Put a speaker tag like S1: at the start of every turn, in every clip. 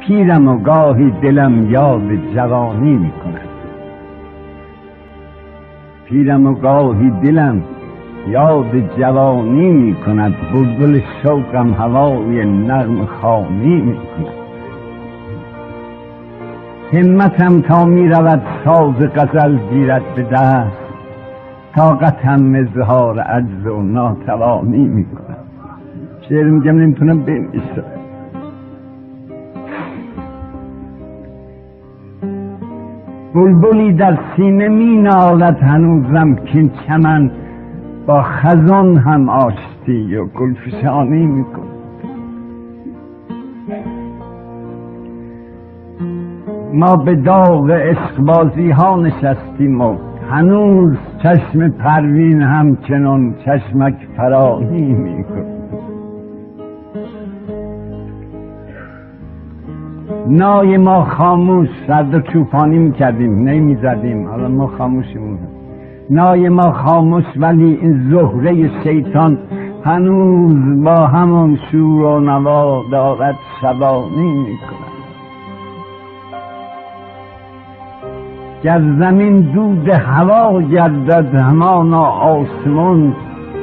S1: پیرم و گاهی دلم یاد جوانی می کند. پیرم و گاهی دلم یاد جوانی می کند. بلبل شوقم هوای نرم خوانی می کند. همتم تا می رود ساز غزل گیرد به دست، طاقتم اظهار عجز و ناتوانی می کند. شعر میگم نمیتونم بنویسم. بلبلی در سینه می نالد هنوزم کین چمن با خزان هم آشتی و گلفشانی می کند. ما به داغ عشقبازی ها نشستیم و هنوز چشم پروین همچنان چشمک فرانی می کند. نای ما خاموش، سرد و چوپانی میکردیم نمیزدیم، حالا ما خاموشیم. نای ما خاموش ولی این زهره شیطان هنوز با همون شور و نوا دارد شبانی میکند. گر زمین دود هوا گردد همانا آسمان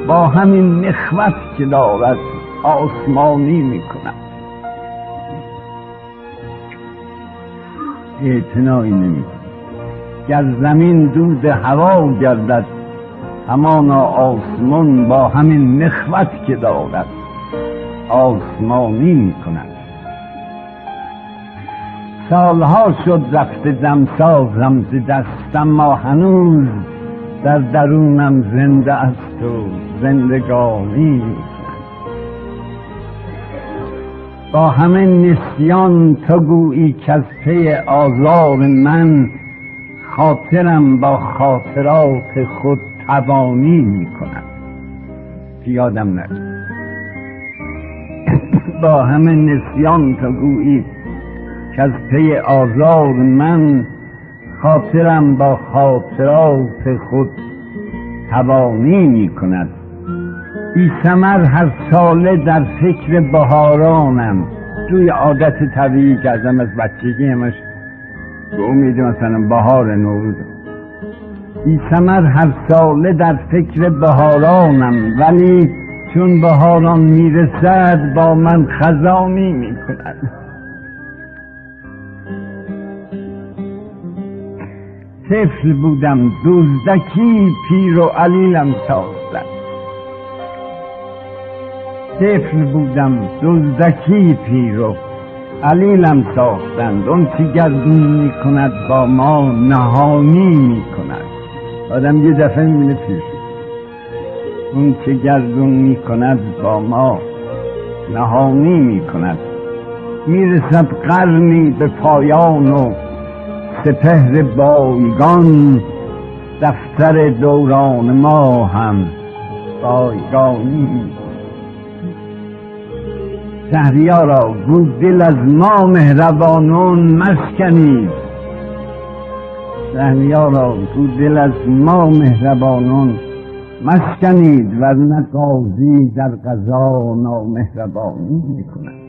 S1: با همین نخوت که دارد آسمانی میکند. اعتنایی نمی‌کند. گر زمین دود هوا گردد همانا آسمان با همین نخوت که دارد آسمانی می‌کند. سالها شد رفته دمسازم ز دست، اما هنوز در درونم زنده است و زندگانی می‌کند. با همه نسیان تو گویی که از پی آزار من خاطرم با خاطرات خود تبانی می کند. یادم نرد. با همه نسیان تو گویی که از پی آزار من خاطرم با خاطرات خود تبانی می کند. بی ثمر هر ساله در فکر بهارانم، توی عادت طبیعی کردم از بچگی همش به امید مثلا بهار نوروز. بی ثمر هر ساله در فکر بهارانم، ولی چون بهاران میرسد با من خزانی میکند. طفل بودم دزدکی پیر و علیلم ساختند. طفل بودم دزدکی پیر و علیلم ساختند. اون چه گردون می کند با ما نهانی می کند. آدم یه دفعه می بینه پیر شد. اون چه گردون می کند با ما نهانی می کند. می رسد قرنی به پایان و سپهر بایگان، دفتر دوران ما هم بایگانی می کند. شهریارا گو دل از ما مهربانان مشکنید. شهریارا گو دل از ما مهربانان مشکنید، ورنه قاضی در قضا نامهربانی میکند.